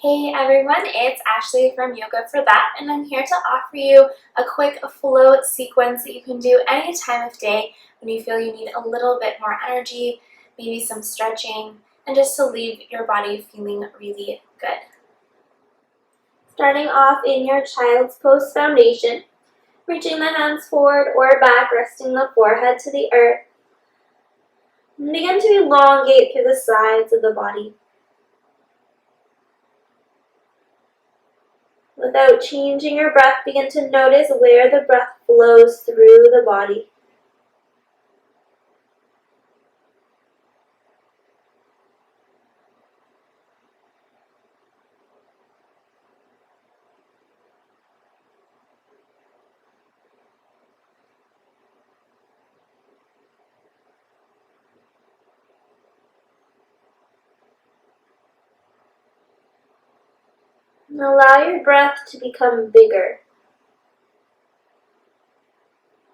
Hey everyone, it's Ashley from Yoga for That, and I'm here to offer you a quick flow sequence that you can do any time of day when you feel you need a little bit more energy, maybe some stretching, and just to leave your body feeling really good. Starting off in your child's pose foundation, reaching the hands forward or back, resting the forehead to the earth. And begin to elongate through the sides of the body. Without changing your breath, begin to notice where the breath flows through the body. And allow your breath to become bigger,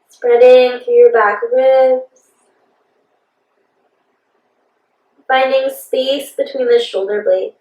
spreading through your back ribs, finding space between the shoulder blades.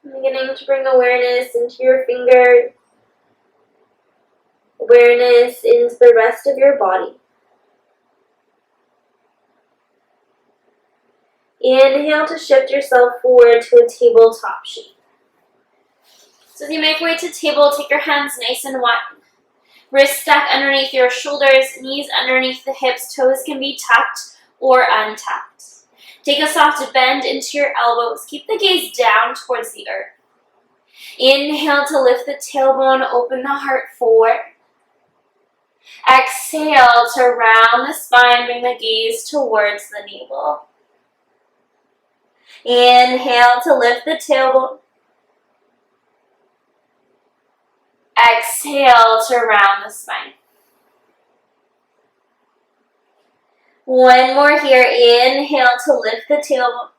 Beginning to bring awareness into your fingers, awareness into the rest of your body. Inhale to shift yourself forward to a tabletop shape. So as you make your way to table, take your hands nice and wide. Wrists stack underneath your shoulders, knees underneath the hips, toes can be tucked or untucked. Take a soft bend into your elbows. Keep the gaze down towards the earth. Inhale to lift the tailbone, open the heart forward. Exhale to round the spine, bring the gaze towards the navel. Inhale to lift the tailbone. Exhale to round the spine. One more here. Inhale to lift the tailbone.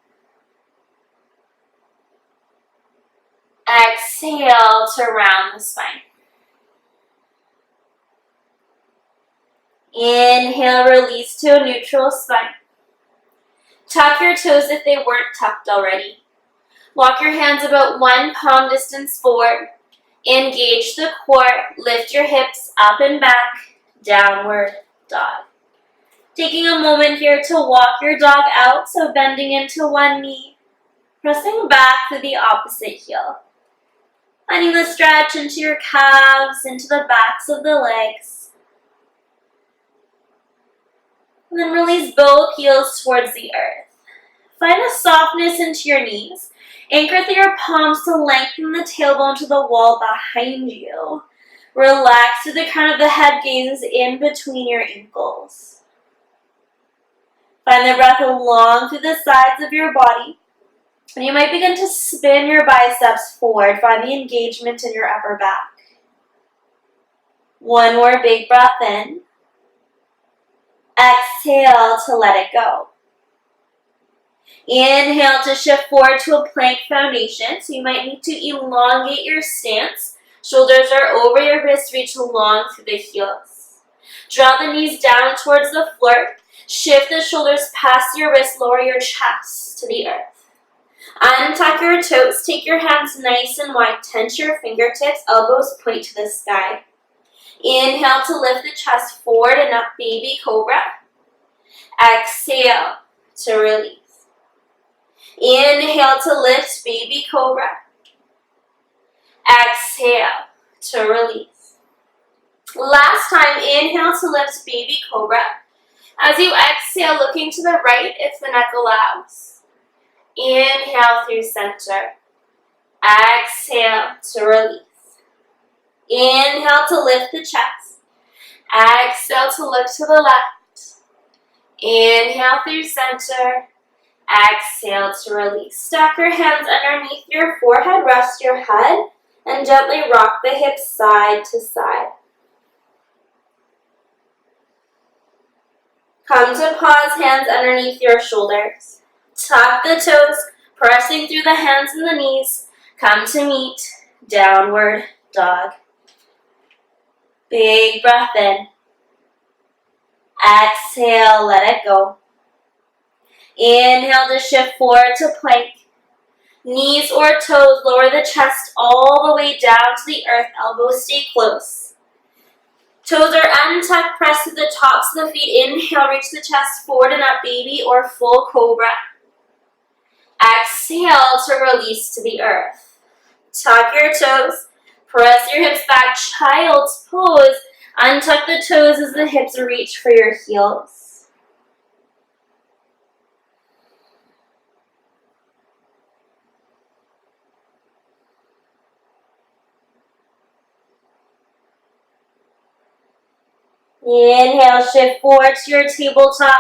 Exhale to round the spine. Inhale, release to a neutral spine. Tuck your toes if they weren't tucked already. Walk your hands about one palm distance forward. Engage the core. Lift your hips up and back. Downward dog. Taking a moment here to walk your dog out, so bending into one knee. Pressing back to the opposite heel. Finding the stretch into your calves, into the backs of the legs. And then release both heels towards the earth. Find a softness into your knees. Anchor through your palms to lengthen the tailbone to the wall behind you. Relax to the crown of the head, gazes in between your ankles. Find the breath along through the sides of your body. And you might begin to spin your biceps forward. Find the engagement in your upper back. One more big breath in. Exhale to let it go. Inhale to shift forward to a plank foundation. So you might need to elongate your stance. Shoulders are over your wrists, reach along through the heels. Draw the knees down towards the floor. Shift the shoulders past your wrists, lower your chest to the earth. Untuck your toes, take your hands nice and wide, tense your fingertips, elbows point to the sky. Inhale to lift the chest forward and up, baby cobra. Exhale to release. Inhale to lift, baby cobra. Exhale to release. Last time, inhale to lift, baby cobra. As you exhale, looking to the right if the neck allows. Inhale through center. Exhale to release. Inhale to lift the chest. Exhale to look to the left. Inhale through center. Exhale to release. Stack your hands underneath your forehead. Rest your head and gently rock the hips side to side. Come to pause, hands underneath your shoulders. Tuck the toes, pressing through the hands and the knees. Come to meet, downward dog. Big breath in. Exhale, let it go. Inhale to shift forward to plank. Knees or toes, lower the chest all the way down to the earth. Elbows stay close. Toes are untucked, press to the tops of the feet. Inhale, reach the chest forward and up, baby or full cobra. Exhale to release to the earth. Tuck your toes, press your hips back, child's pose. Untuck the toes as the hips reach for your heels. Inhale, shift forward to your tabletop.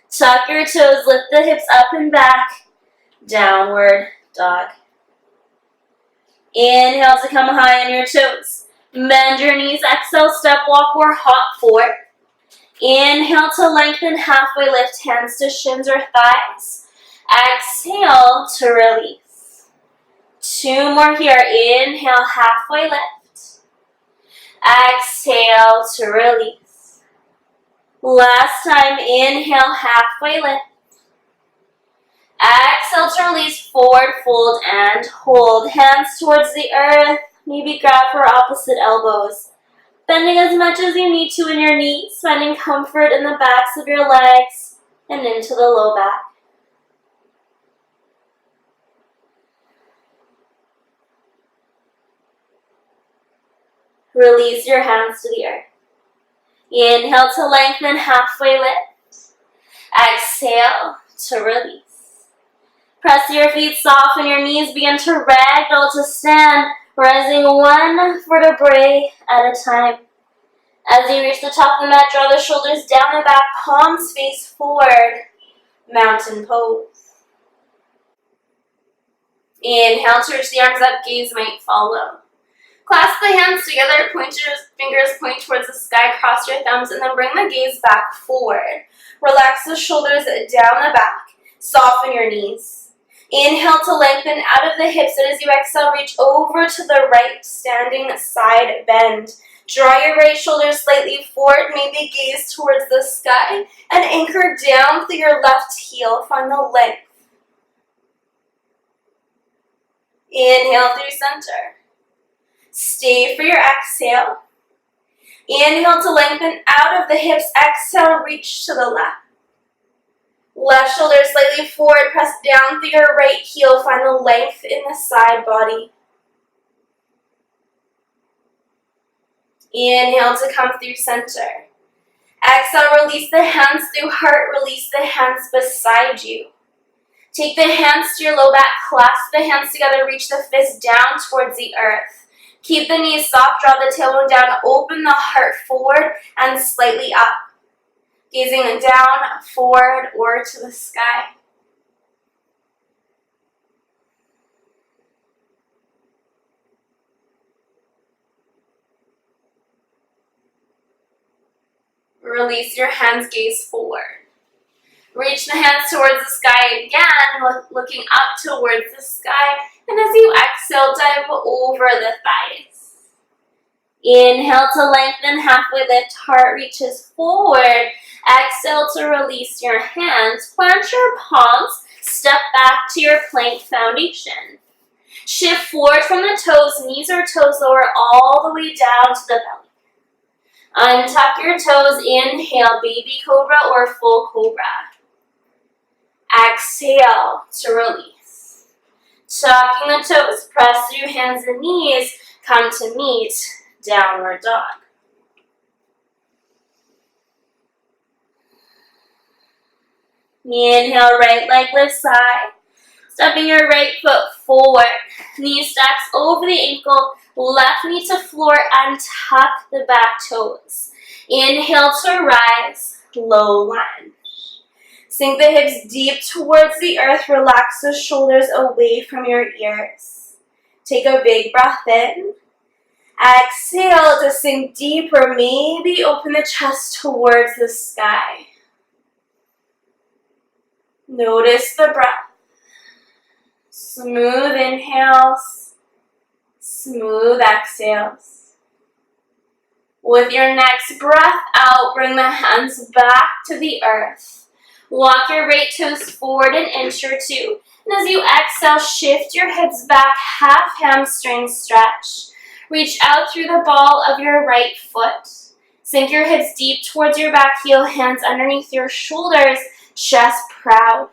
Tuck your toes, lift the hips up and back. Downward dog. Inhale to come high on your toes. Bend your knees, exhale, step, walk, or hop forward. Inhale to lengthen, halfway lift, hands to shins or thighs. Exhale to release. 2 more here. Inhale, halfway lift. Exhale to release. Last time, inhale, halfway lift. Exhale to release, forward fold and hold. Hands towards the earth. Maybe grab for opposite elbows. Bending as much as you need to in your knees, finding comfort in the backs of your legs and into the low back. Release your hands to the earth. Inhale to lengthen, halfway lift. Exhale to release. Press your feet, soften your knees, begin to ragdoll to stand, rising 1 vertebrae at a time. As you reach the top of the mat, draw the shoulders down the back, palms face forward, mountain pose. Inhale to reach the arms up, gaze might follow. Clasp the hands together, point your fingers point towards the sky, cross your thumbs, and then bring the gaze back forward. Relax the shoulders down the back, soften your knees. Inhale to lengthen out of the hips, and as you exhale, reach over to the right, standing side bend. Draw your right shoulder slightly forward, maybe gaze towards the sky, and anchor down through your left heel. Find the length. Inhale through center. Stay for your exhale. Inhale to lengthen out of the hips. Exhale, reach to the left. Left shoulder slightly forward, press down through your right heel. Find the length in the side body. Inhale to come through center. Exhale, release the hands through heart. Release the hands beside you. Take the hands to your low back, clasp the hands together, reach the fist down towards the earth. Keep the knees soft, draw the tailbone down, open the heart forward and slightly up. Gazing down, forward, or to the sky. Release your hands, gaze forward. Reach the hands towards the sky again, looking up towards the sky. And as you exhale, dive over the thighs. Inhale to lengthen, halfway lift, heart reaches forward. Exhale to release your hands. Plant your palms, step back to your plank foundation. Shift forward from the toes, knees or toes lower all the way down to the belly. Untuck your toes, inhale, baby cobra or full cobra. Exhale to release. Tucking the toes, press through hands and knees, come to meet, downward dog. Inhale, right leg lifts high. Stepping your right foot forward. Knee stacks over the ankle. Left knee to floor and tuck the back toes. Inhale to rise. Low lunge. Sink the hips deep towards the earth. Relax the shoulders away from your ears. Take a big breath in. Exhale to sink deeper. Maybe open the chest towards the sky. Notice the breath. Smooth inhales, smooth exhales. With your next breath out, bring the hands back to the earth. Walk your right toes forward an inch or two. And as you exhale, shift your hips back, half hamstring stretch. Reach out through the ball of your right foot. Sink your hips deep towards your back heel, hands underneath your shoulders, chest proud.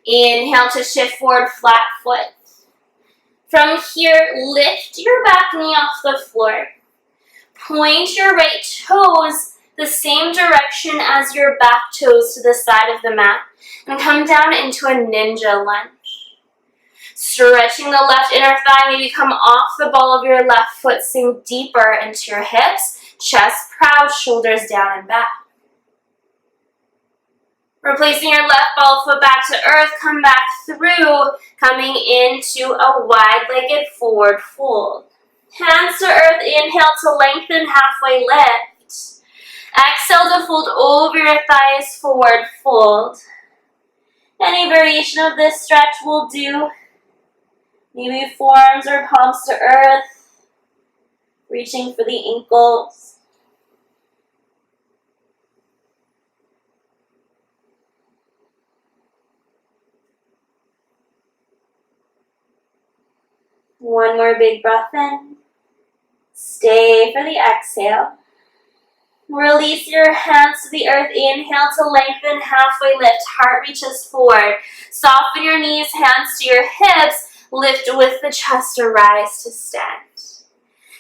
Inhale to shift forward, flat foot. From here, lift your back knee off the floor. Point your right toes the same direction as your back toes to the side of the mat. And come down into a ninja lunge. Stretching the left inner thigh, maybe come off the ball of your left foot, sink deeper into your hips, chest proud, shoulders down and back. Replacing your left ball foot back to earth, come back through, coming into a wide-legged forward fold. Hands to earth, inhale to lengthen, halfway lift. Exhale to fold over your thighs, forward fold. Any variation of this stretch will do. Maybe forearms or palms to earth, reaching for the ankles. One more big breath in. Stay for the exhale. Release your hands to the earth. Inhale to lengthen, halfway lift. Heart reaches forward. Soften your knees, hands to your hips. Lift with the chest to rise to stand.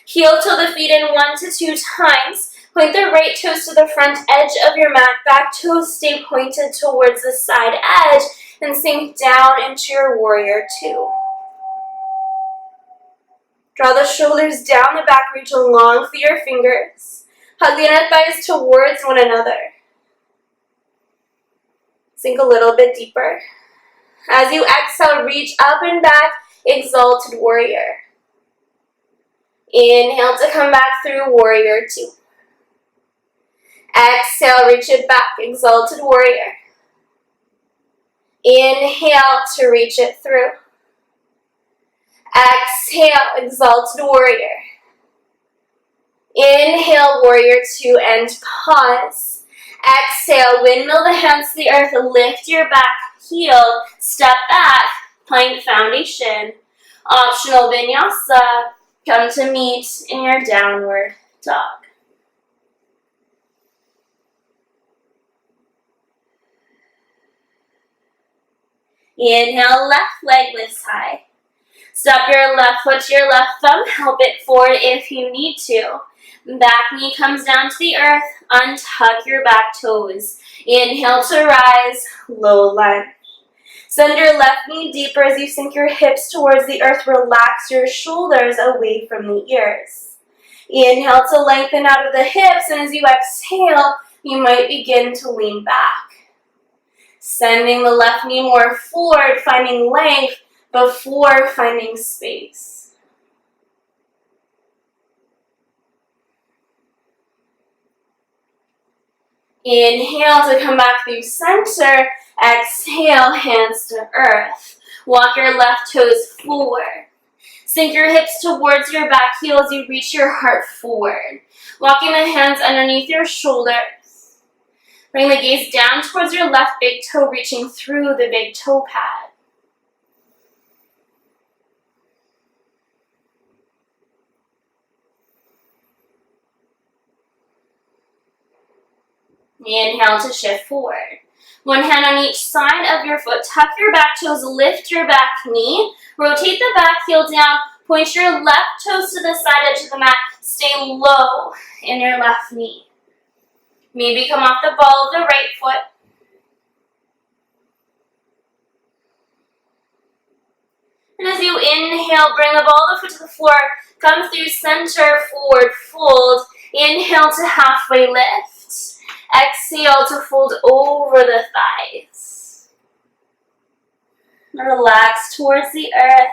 Heel to the feet in 1 to 2 times. Point the right toes to the front edge of your mat. Back toes stay pointed towards the side edge and sink down into your warrior 2. Draw the shoulders down the back, reach along through your fingers. Hug the inner thighs towards one another. Sink a little bit deeper. As you exhale, reach up and back, exalted warrior. Inhale to come back through, warrior 2. Exhale, reach it back, exalted warrior. Inhale to reach it through. Exhale, exalted warrior. Inhale, warrior 2, and pause. Exhale, windmill the hands to the earth, lift your back heel, step back, plank foundation. Optional vinyasa, come to meet in your downward dog. Inhale, left leg lifts high. Step your left foot to your left thumb, help it forward if you need to. Back knee comes down to the earth, untuck your back toes. Inhale to rise, low lunge. Send your left knee deeper as you sink your hips towards the earth. Relax your shoulders away from the ears. Inhale to lengthen out of the hips, and as you exhale, you might begin to lean back. Sending the left knee more forward, finding length before finding space. Inhale to come back through center. Exhale, hands to earth. Walk your left toes forward. Sink your hips towards your back heel as you reach your heart forward. Walking the hands underneath your shoulders. Bring the gaze down towards your left big toe, reaching through the big toe pad. Inhale to shift forward. One hand on each side of your foot. Tuck your back toes, lift your back knee. Rotate the back heel down. Point your left toes to the side edge of the mat. Stay low in your left knee. Maybe come off the ball of the right foot. And as you inhale, bring the ball of the foot to the floor. Come through center, forward fold. Inhale to halfway lift. Exhale to fold over the thighs. Relax towards the earth.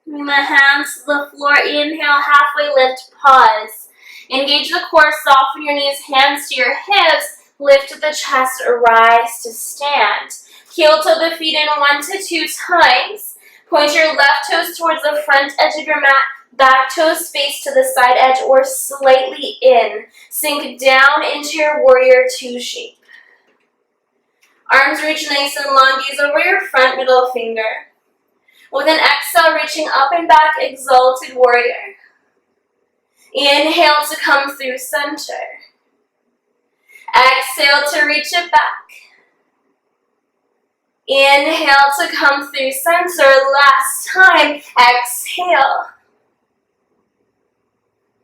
Bring the hands to the floor. Inhale, halfway lift, pause. Engage the core, soften your knees, hands to your hips. Lift the chest, rise to stand. Heel toe the feet in 1 to 2 times. Point your left toes towards the front edge of your mat. Back toes face to the side edge or slightly in. Sink down into your warrior 2 shape. Arms reach nice and long, gaze over your front middle finger. With an exhale, reaching up and back, exalted warrior. Inhale to come through center. Exhale to reach it back. Inhale to come through center. Last time, exhale.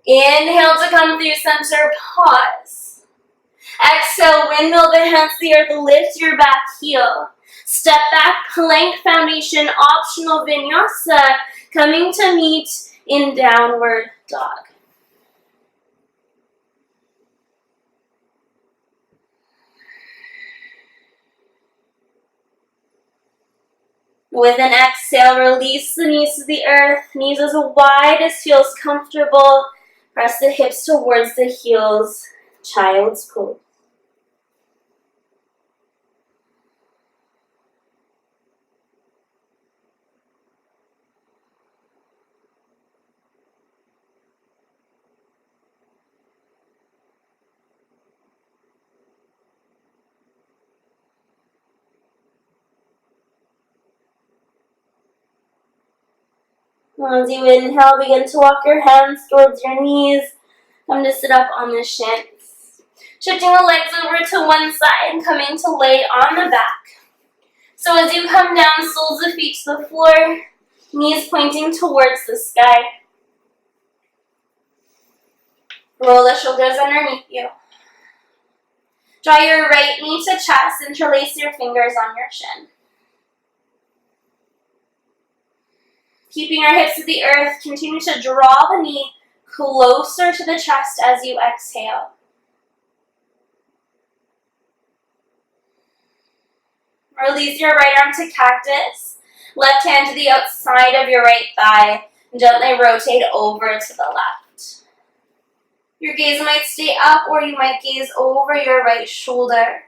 Inhale to come through center, pause. Exhale, windmill the hands to the earth, lift your back heel. Step back, plank foundation, optional vinyasa, coming to meet in downward dog. With an exhale, release the knees to the earth, knees as wide as feels comfortable. Press the hips towards the heels, child's pose. As you inhale, begin to walk your hands towards your knees. Come to sit up on the shins. Shifting the legs over to one side and coming to lay on the back. So as you come down, soles of feet to the floor, knees pointing towards the sky. Roll the shoulders underneath you. Draw your right knee to chest, interlace your fingers on your shin. Keeping your hips to the earth, continue to draw the knee closer to the chest as you exhale. Release your right arm to cactus. Left hand to the outside of your right thigh. Gently rotate over to the left. Your gaze might stay up or you might gaze over your right shoulder.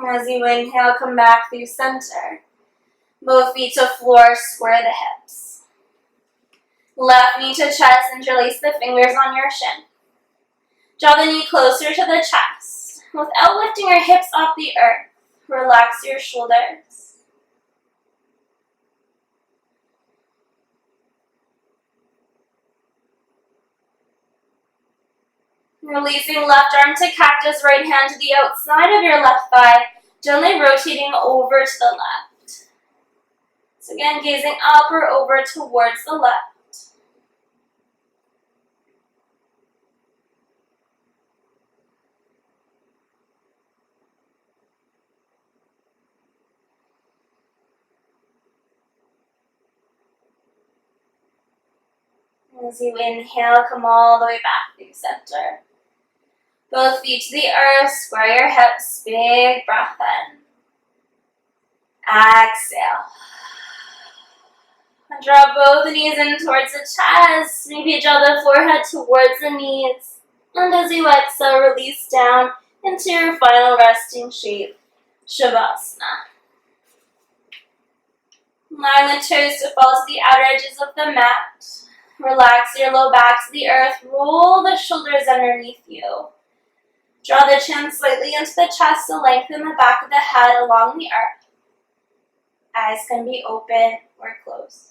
As you inhale, come back through center. Both feet to floor, square the hips. Left knee to chest, interlace the fingers on your shin. Draw the knee closer to the chest. Without lifting your hips off the earth, relax your shoulders. Releasing left arm to cactus, right hand to the outside of your left thigh, gently rotating over to the left. So again, gazing up or over towards the left. As you inhale, come all the way back through center. Both feet to the earth, square your hips, big breath in. Exhale. And draw both knees in towards the chest. Maybe draw the forehead towards the knees. And as you exhale, release down into your final resting shape, Shavasana. Allowing the toes to fall to the outer edges of the mat. Relax your low back to the earth. Roll the shoulders underneath you. Draw the chin slightly into the chest to lengthen the back of the head along the arc. Eyes can be open or closed.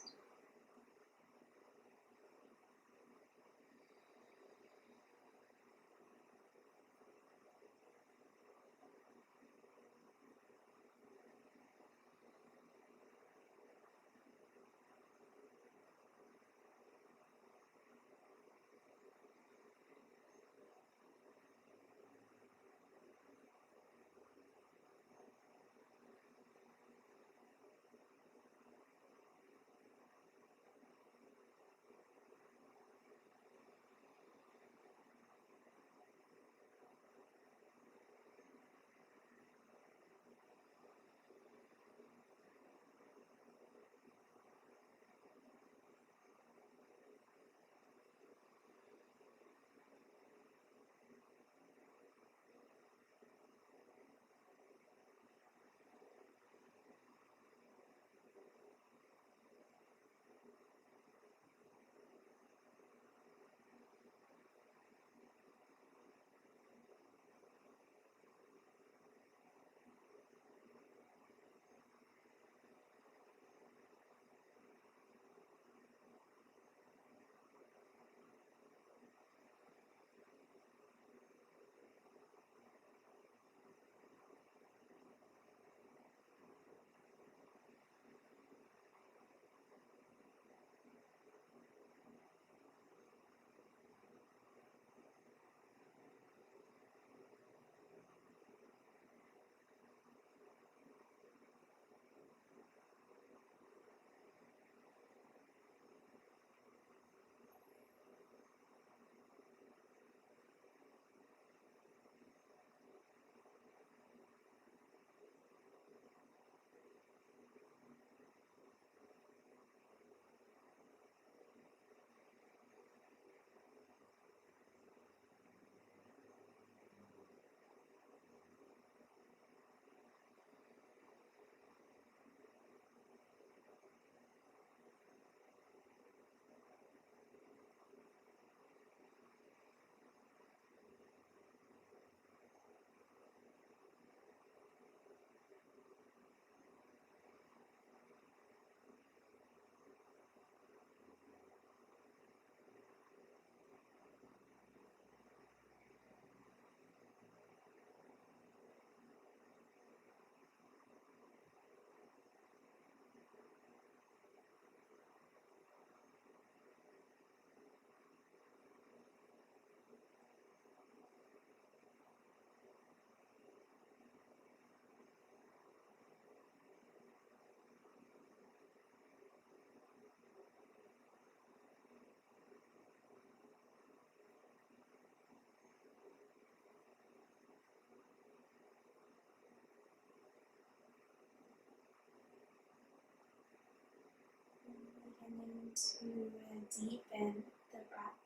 beginning to deepen the breath.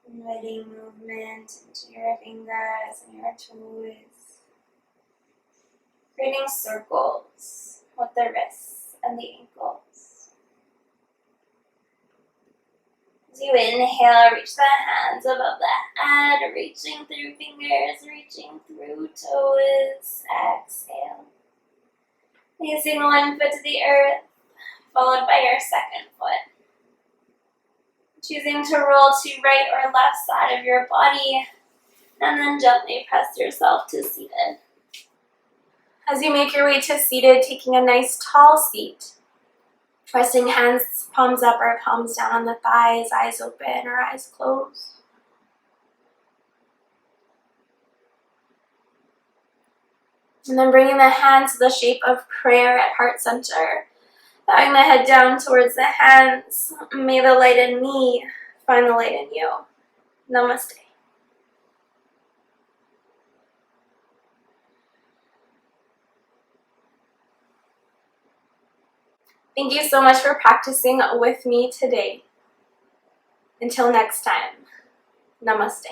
Inviting movement into your fingers and your toes. Creating circles with the wrists and the ankles. As you inhale, reach the hands above the head, reaching through fingers, reaching through toes. Exhale. Placing one foot to the earth, followed by your second foot. Choosing to roll to right or left side of your body, and then gently press yourself to seated. As you make your way to seated, taking a nice tall seat, pressing hands, palms up or palms down on the thighs, eyes open or eyes closed. And then bringing the hands to the shape of prayer at heart center. Bowing the head down towards the hands. May the light in me find the light in you. Namaste. Thank you so much for practicing with me today. Until next time, namaste.